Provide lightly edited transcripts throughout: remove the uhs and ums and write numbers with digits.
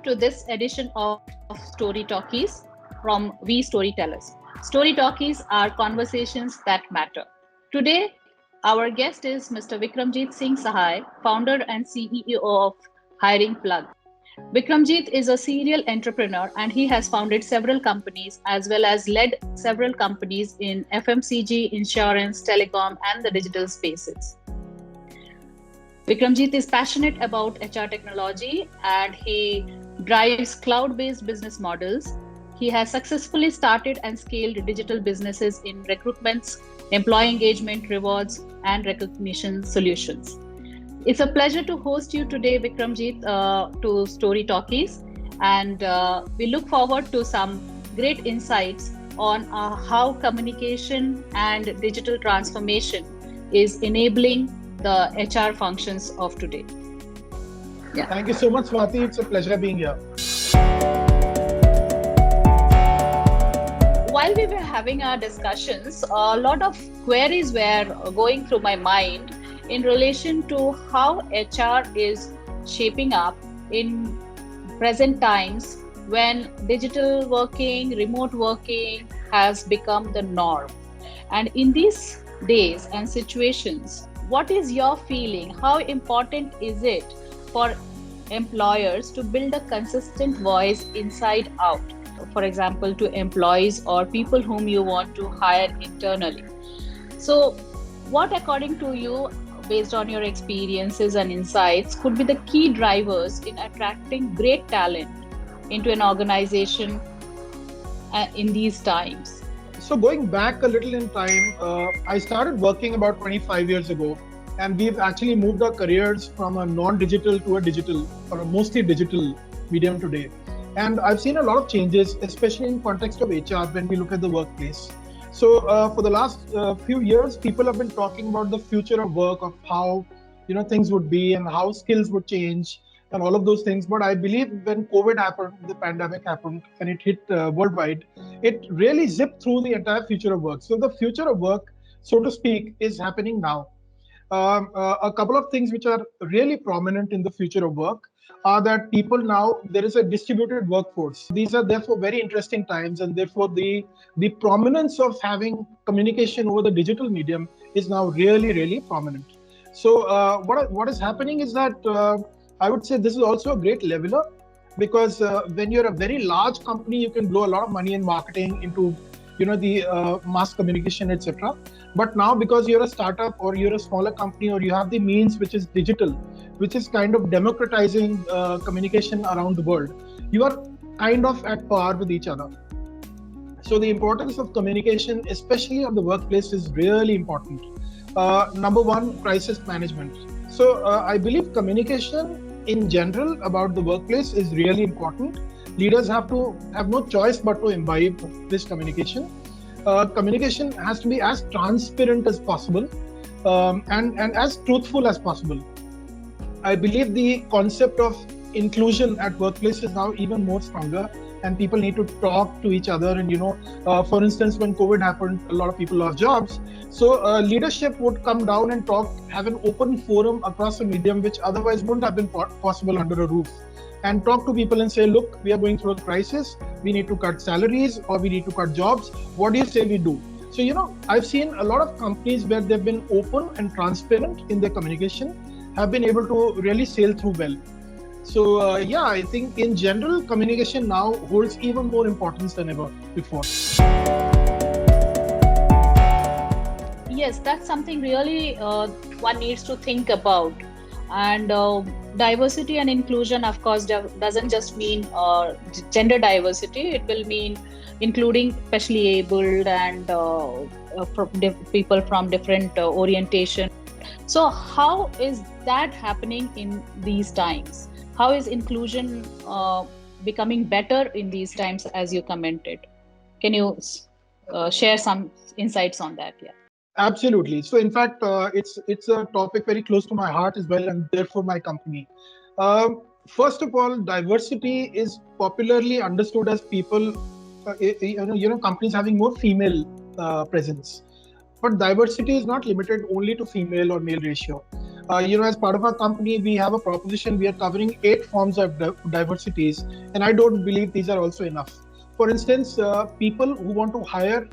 to this edition of Story Talkies from We-Storytellers. Story Talkies are conversations that matter. Today, our guest is Mr. Vikramjit Singh Sahaye, founder and CEO of Hiring Plug. Vikramjit is a serial entrepreneur and he has founded several companies as well as led several companies in FMCG, insurance, telecom, and the digital spaces. Vikramjit is passionate about HR technology and he drives cloud-based business models. He has successfully started and scaled digital businesses in recruitments, employee engagement, rewards, and recognition solutions. It's a pleasure to host you today, Vikramjit, to Story Talkies. And we look forward to some great insights on how communication and digital transformation is enabling the HR functions of today. Yeah. Thank you so much, Swati. It's a pleasure being here. While we were having our discussions, a lot of queries were going through my mind in relation to how HR is shaping up in present times when digital working, remote working has become the norm. And in these days and situations, what is your feeling? How important is it for employers to build a consistent voice inside out? For example, to employees or people whom you want to hire internally. So what, according to you, based on your experiences and insights, could be the key drivers in attracting great talent into an organization in these times? So going back a little in time, I started working about 25 years ago, and we've actually moved our careers from a non-digital to a digital or a mostly digital medium today. And I've seen a lot of changes, especially in context of HR when we look at the workplace. So for the last few years, people have been talking about the future of work, of how things would be and how skills would change and all of those things. But I believe when COVID happened, the pandemic happened, and it hit worldwide, it really zipped through the entire future of work. So the future of work, so to speak, is happening now. A couple of things which are really prominent in the future of work are that people now, there is a distributed workforce. These are therefore very interesting times, and therefore the prominence of having communication over the digital medium is now really, really prominent. So what is happening is that I would say this is also a great leveler, because when you're a very large company, you can blow a lot of money in marketing into the mass communication, etc. But now, because you're a startup or you're a smaller company or you have the means which is digital, which is kind of democratizing communication around the world, you are kind of at par with each other. So the importance of communication, especially on the workplace, is really important. Number one, crisis management. So I believe communication in general about the workplace is really important. Leaders have no choice but to imbibe this communication. Communication has to be as transparent as possible and as truthful as possible. I believe the concept of inclusion at workplace is now even more stronger, and people need to talk to each other. And for instance, when COVID happened, a lot of people lost jobs. So leadership would come down and have an open forum across a medium which otherwise wouldn't have been possible under a roof, and talk to people and say, look, we are going through a crisis. We need to cut salaries or we need to cut jobs. What do you say we do? So, I've seen a lot of companies where they've been open and transparent in their communication have been able to really sail through well. So, I think in general, communication now holds even more importance than ever before. Yes, that's something really one needs to think about. And diversity and inclusion, of course, doesn't just mean gender diversity. It will mean including specially abled and people from different orientation. So how is that happening in these times? How is inclusion becoming better in these times, as you commented? Can you share some insights on that? Yeah. Absolutely. So in fact, it's a topic very close to my heart as well, and therefore my company. First of all, diversity is popularly understood as people, companies having more female presence. But diversity is not limited only to female or male ratio. As part of our company, we have a proposition. We are covering 8 forms of diversities, and I don't believe these are also enough. For instance, people who want to hire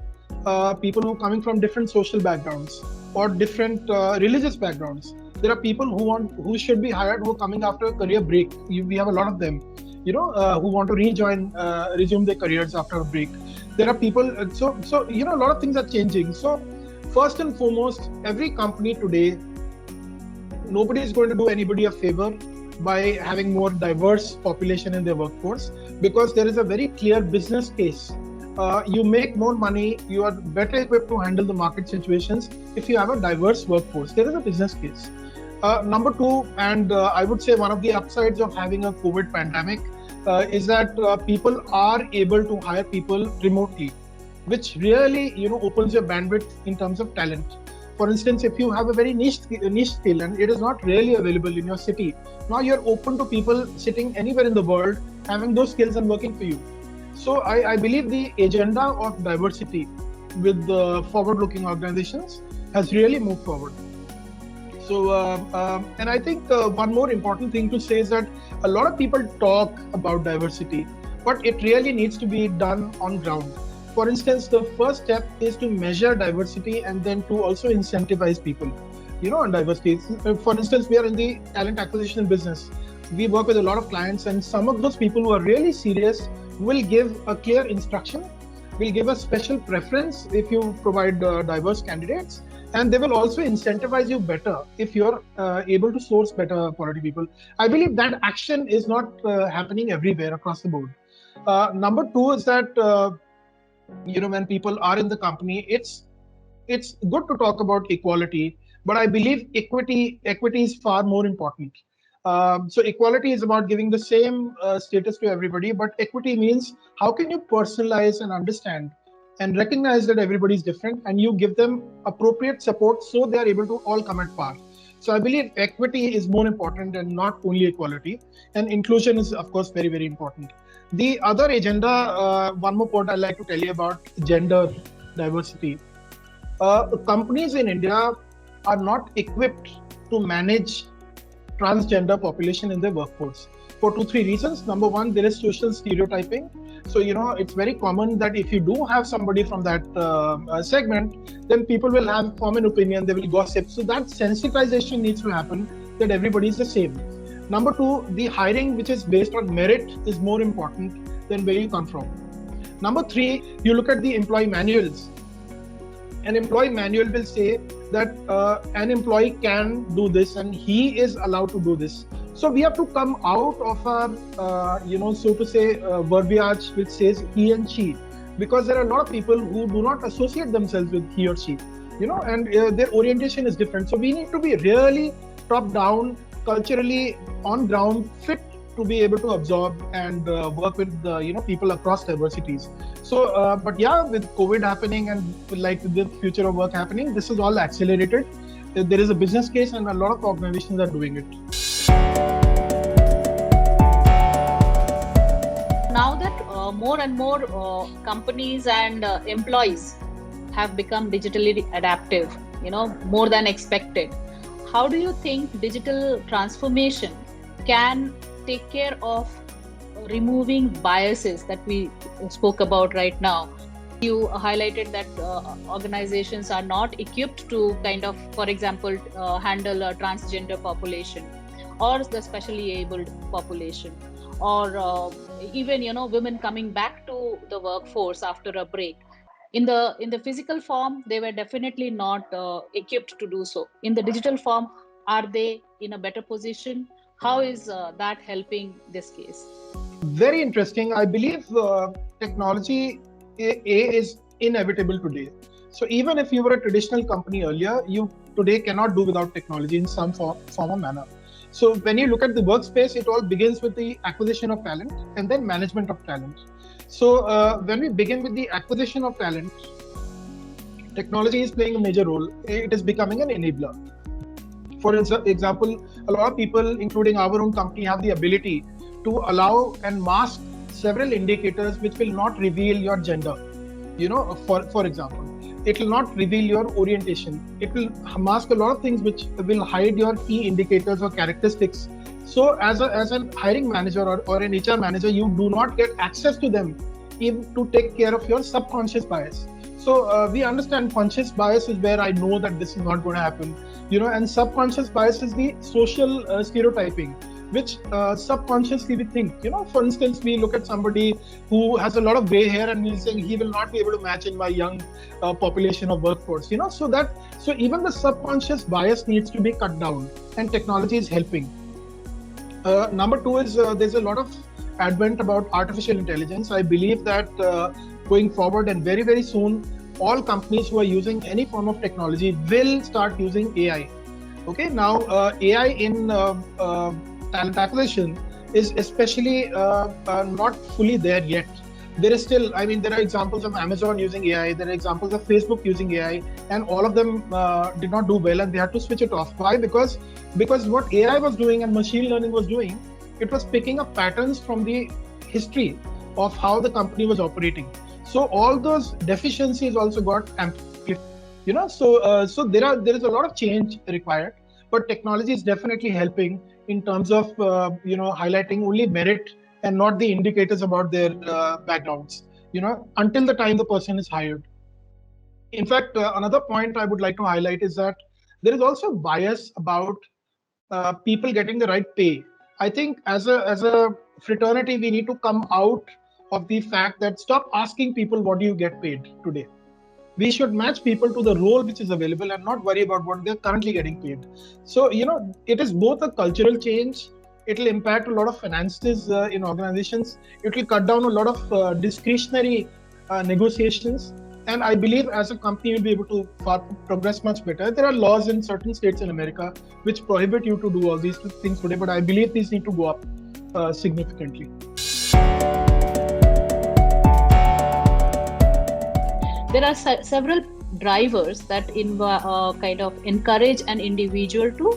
people who are coming from different social backgrounds or different religious backgrounds. There are people who should be hired who are coming after a career break. We have a lot of them, who want to resume their careers after a break. There are people, a lot of things are changing. So first and foremost, every company today, nobody is going to do anybody a favor by having more diverse population in their workforce, because there is a very clear business case. You make more money, you are better equipped to handle the market situations if you have a diverse workforce. There is a business case. Number two, and I would say one of the upsides of having a COVID pandemic is that people are able to hire people remotely, which really opens your bandwidth in terms of talent. For instance, if you have a very niche skill and it is not really available in your city, now you're open to people sitting anywhere in the world having those skills and working for you. So I believe the agenda of diversity with the forward-looking organizations has really moved forward. So, and I think one more important thing to say is that a lot of people talk about diversity, but it really needs to be done on ground. For instance, the first step is to measure diversity and then to also incentivize people, on diversity. For instance, we are in the talent acquisition business. We work with a lot of clients, and some of those people who are really serious will give a clear instruction, will give a special preference if you provide diverse candidates, and they will also incentivize you better if you're able to source better quality people. I believe that action is not happening everywhere across the board. Number two is that when people are in the company, it's good to talk about equality, but I believe equity is far more important. So equality is about giving the same status to everybody, but equity means how can you personalize and understand and recognize that everybody is different, and you give them appropriate support so they are able to all come at par. So I believe equity is more important and not only equality, and inclusion is of course very, very important. The other agenda, one more point I'd like to tell you about gender diversity. Companies in India are not equipped to manage transgender population in their workforce for 2-3 reasons. Number one, there is social stereotyping. So, it's very common that if you do have somebody from that segment, then people will form an opinion, they will gossip. So that sensitization needs to happen, that everybody is the same. Number two, the hiring which is based on merit is more important than where you come from. Number three, you look at the employee manuals. An employee manual will say that an employee can do this and he is allowed to do this. So we have to come out of our, so to say, verbiage which says he and she, because there are a lot of people who do not associate themselves with he or she, and their orientation is different. So we need to be really top down, culturally on ground, fit to be able to absorb and work with people across diversities. So, but yeah, with COVID happening and like the future of work happening, this is all accelerated. There is a business case and a lot of organizations are doing it. Now that more and more companies and employees have become digitally adaptive, more than expected, how do you think digital transformation can take care of removing biases that we spoke about right now? You highlighted that organizations are not equipped to kind of, for example, handle a transgender population or the specially abled population, or even women coming back to the workforce after a break. In the physical form, they were definitely not equipped to do so. In the digital form, are they in a better position? How is that helping this case? Very interesting. I believe technology is inevitable today. So even if you were a traditional company earlier, you today cannot do without technology in some form or manner. So when you look at the workspace, it all begins with the acquisition of talent and then management of talent. So when we begin with the acquisition of talent, technology is playing a major role. It is becoming an enabler. For example, a lot of people, including our own company, have the ability to allow and mask several indicators which will not reveal your gender, for example. it will not reveal your orientation. It will mask a lot of things which will hide your key indicators or characteristics. So as a hiring manager or an HR manager, you do not get access to them even to take care of your subconscious bias. So we understand conscious bias is where I know that this is not going to happen, and subconscious bias is the social stereotyping, which subconsciously we think, for instance, we look at somebody who has a lot of gray hair and we'll say he will not be able to match in my young population of workforce, so even the subconscious bias needs to be cut down, and technology is helping. Number two is there's a lot of advent about artificial intelligence. I believe that going forward and very, very soon, all companies who are using any form of technology will start using AI. Okay, now AI in talent acquisition is especially not fully there yet. There is still, there are examples of Amazon using AI, there are examples of Facebook using AI, and all of them did not do well and they had to switch it off. Why? Because what AI was doing and machine learning was doing, it was picking up patterns from the history of how the company was operating. So all those deficiencies also got amplified. So there is a lot of change required, but technology is definitely helping in terms of highlighting only merit and not the indicators about their backgrounds. Until the time the person is hired. In fact, another point I would like to highlight is that there is also bias about people getting the right pay. I think as a fraternity, we need to come out of the fact that stop asking people what do you get paid today. We should match people to the role which is available and not worry about what they're currently getting paid. So, it is both a cultural change. It will impact a lot of finances in organizations. It will cut down a lot of discretionary negotiations. And I believe as a company, you'll be able to progress much better. There are laws in certain states in America which prohibit you to do all these things today, but I believe these need to go up significantly. There are several drivers that kind of encourage an individual to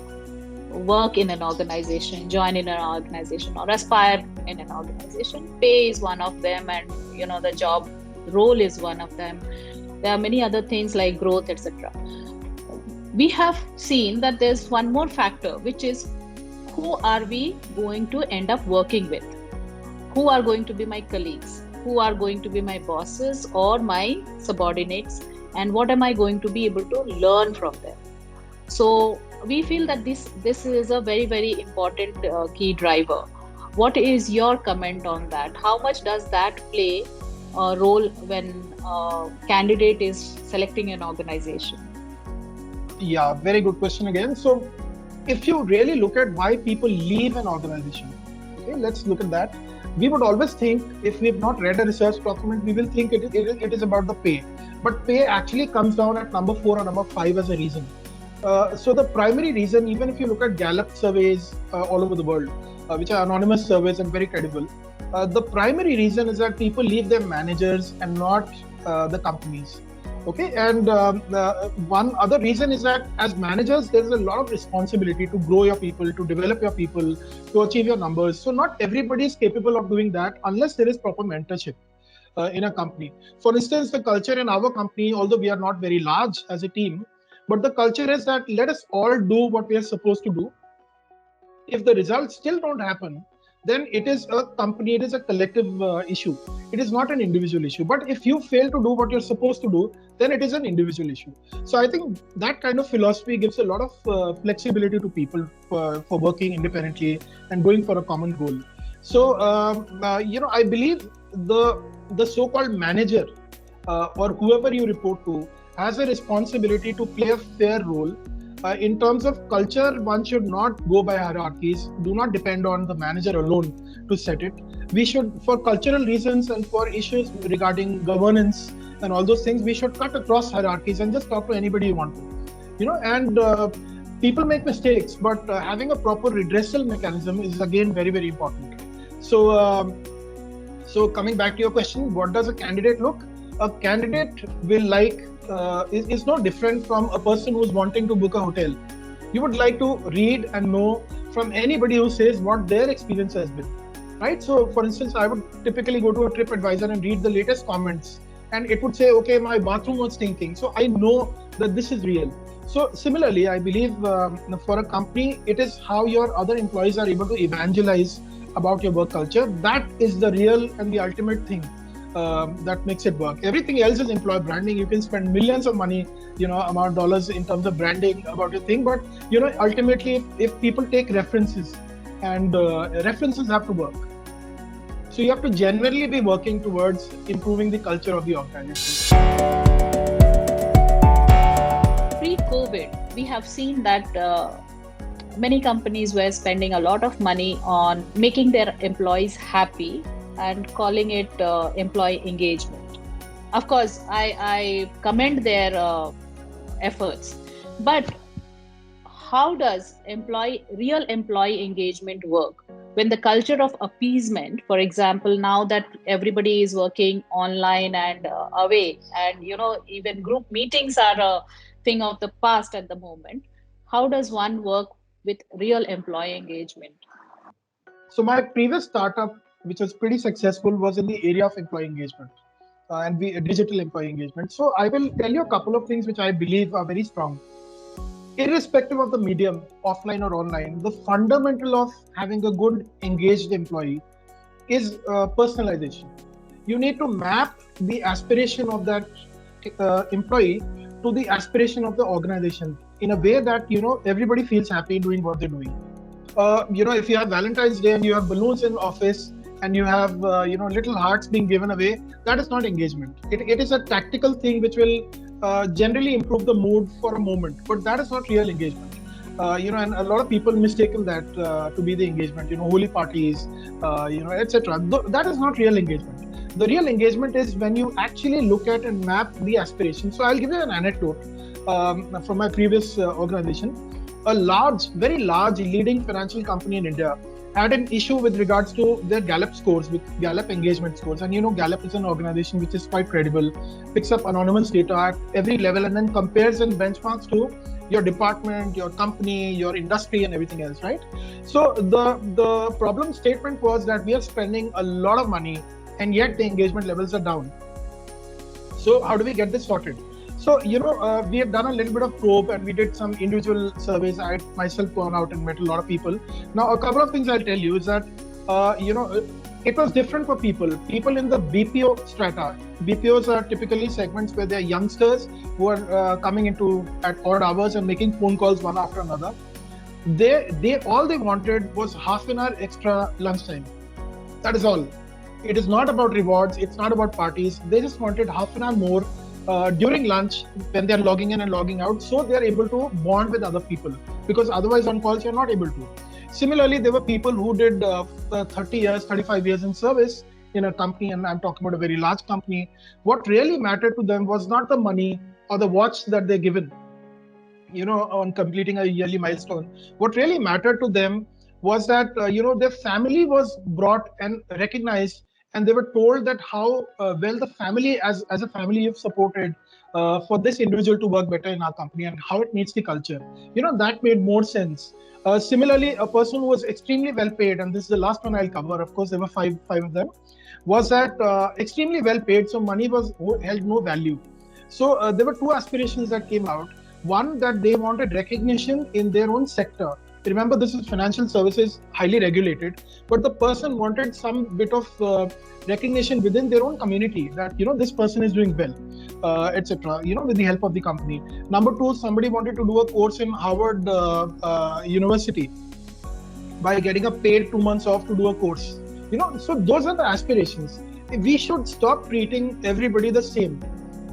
work in an organization, join in an organization, or aspire in an organization. Pay is one of them, and the job role is one of them. There are many other things like growth, etc. We have seen that there's one more factor, which is who are we going to end up working with? Who are going to be my colleagues? Who are going to be my bosses or my subordinates? And what am I going to be able to learn from them? So we feel that this is a very, very important key driver. What is your comment on that? How much does that play a role when a candidate is selecting an organization? Yeah, very good question again. So if you really look at why people leave an organization, okay, let's look at that. We would always think, if we've not read a research document, we will think it is about the pay. But pay actually comes down at number 4 or number 5 as a reason. So the primary reason, even if you look at Gallup surveys all over the world, which are anonymous surveys and very credible, the primary reason is that people leave their managers and not the companies. Okay, and one other reason is that as managers, there's a lot of responsibility to grow your people, to develop your people, to achieve your numbers. So not everybody is capable of doing that unless there is proper mentorship in a company. For instance, the culture in our company, although we are not very large as a team, but the culture is that let us all do what we are supposed to do. If the results still don't happen, then it is a company, it is a collective issue. It is not an individual issue. But if you fail to do what you're supposed to do, then it is an individual issue. So I think that kind of philosophy gives a lot of flexibility to people for working independently and going for a common goal. So, I believe the so-called manager or whoever you report to has a responsibility to play a fair role. In terms of culture, one should not go by hierarchies. Do not depend on the manager alone to set it. We should, for cultural reasons and for issues regarding governance and all those things, we should cut across hierarchies and just talk to anybody you want to. And people make mistakes, but having a proper redressal mechanism is again very, very important. So, so coming back to your question, what does a candidate look? A candidate will like is no different from a person who's wanting to book a hotel. You would like to read and know from anybody who says what their experience has been, right? So for instance, I would typically go to a TripAdvisor and read the latest comments and it would say, okay, my bathroom was stinking. So I know that this is real. So similarly, I believe for a company, it is how your other employees are able to evangelize about your work culture. That is the real and the ultimate thing that makes it work. Everything else is employer branding. You can spend millions of money, amount of dollars in terms of branding about your thing. But, ultimately, if people take references, and references have to work. So you have to genuinely be working towards improving the culture of the organization. Pre-COVID, we have seen that many companies were spending a lot of money on making their employees happy and calling it employee engagement. Of course, I commend their efforts, but how does real employee engagement work when the culture of appeasement, for example, now that everybody is working online and away, and even group meetings are a thing of the past at the moment, how does one work with real employee engagement? So my previous startup, which was pretty successful, was in the area of employee engagement and digital employee engagement. So I will tell you a couple of things which I believe are very strong. Irrespective of the medium, offline or online, the fundamental of having a good engaged employee is personalization. You need to map the aspiration of that employee to the aspiration of the organization in a way that everybody feels happy doing what they're doing. If you have Valentine's Day and you have balloons in office and you have little hearts being given away, that is not engagement. It is a tactical thing which will generally improve the mood for a moment, but that is not real engagement. And a lot of people mistaken that to be the engagement. Holy parties, etc. That is not real engagement. The real engagement is when you actually look at and map the aspirations. So I'll give you an anecdote from my previous organization. A very large leading financial company in India had an issue with regards to their Gallup scores, with Gallup engagement scores. And Gallup is an organization which is quite credible, picks up anonymous data at every level and then compares and benchmarks to your department, your company, your industry and everything else, right? So the problem statement was that we are spending a lot of money and yet the engagement levels are down. So how do we get this sorted? So, we have done a little bit of probe and we did some individual surveys. I myself gone out and met a lot of people. Now, a couple of things I'll tell you is that, it was different for people. People in the BPO strata. BPOs are typically segments where they're youngsters who are coming into at odd hours and making phone calls one after another. All they wanted was half an hour extra lunchtime. That is all. It is not about rewards. It's not about parties. They just wanted half an hour more during lunch when they're logging in and logging out, so they're able to bond with other people, because otherwise on calls you're not able to. Similarly, there were people who did 30 years, 35 years in service in a company, and I'm talking about a very large company. What really mattered to them was not the money or the watch that they're given, on completing a yearly milestone. What really mattered to them was that, their family was brought and recognized, and they were told that how well the family, as a family, you've supported for this individual to work better in our company and how it meets the culture. That made more sense. Similarly, a person who was extremely well paid, and this is the last one I'll cover, of course, there were five of them, was that extremely well paid, so money held no value. So there were two aspirations that came out. One, that they wanted recognition in their own sector. Remember, this is financial services, highly regulated, but the person wanted some bit of recognition within their own community that, this person is doing well, etc., with the help of the company. Number two, somebody wanted to do a course in Harvard University by getting a paid 2 months off to do a course. So those are the aspirations. We should stop treating everybody the same.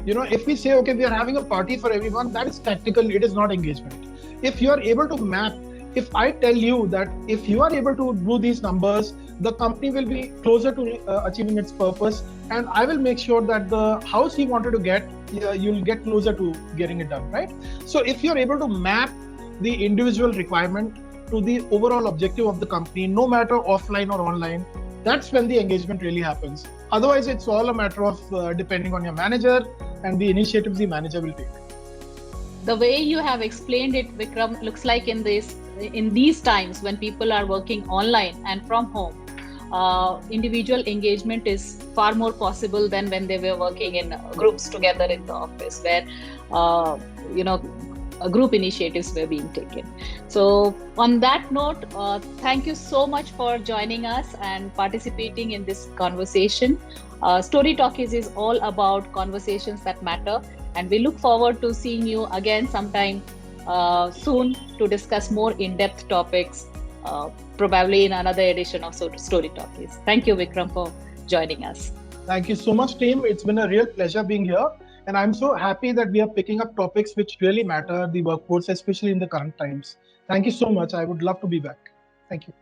If we say, okay, we are having a party for everyone, that is tactical, it is not engagement. If you are able to map, if I tell you that if you are able to do these numbers, the company will be closer to achieving its purpose, and I will make sure that the house you wanted to get, you'll get closer to getting it done, right? So if you're able to map the individual requirement to the overall objective of the company, no matter offline or online, that's when the engagement really happens. Otherwise, it's all a matter of depending on your manager and the initiatives the manager will take. The way you have explained it, Vikram, looks like in these times when people are working online and from home, individual engagement is far more possible than when they were working in groups together in the office, where uh, you know group initiatives were being taken. So on that note, thank you so much for joining us and participating in this conversation. Story Talkies is all about conversations that matter, and we look forward to seeing you again sometime soon to discuss more in-depth topics, probably in another edition of Story Talkies. Thank you, Vikram, for joining us. Thank you so much, team. It's been a real pleasure being here. And I'm so happy that we are picking up topics which really matter the workforce, especially in the current times. Thank you so much. I would love to be back. Thank you.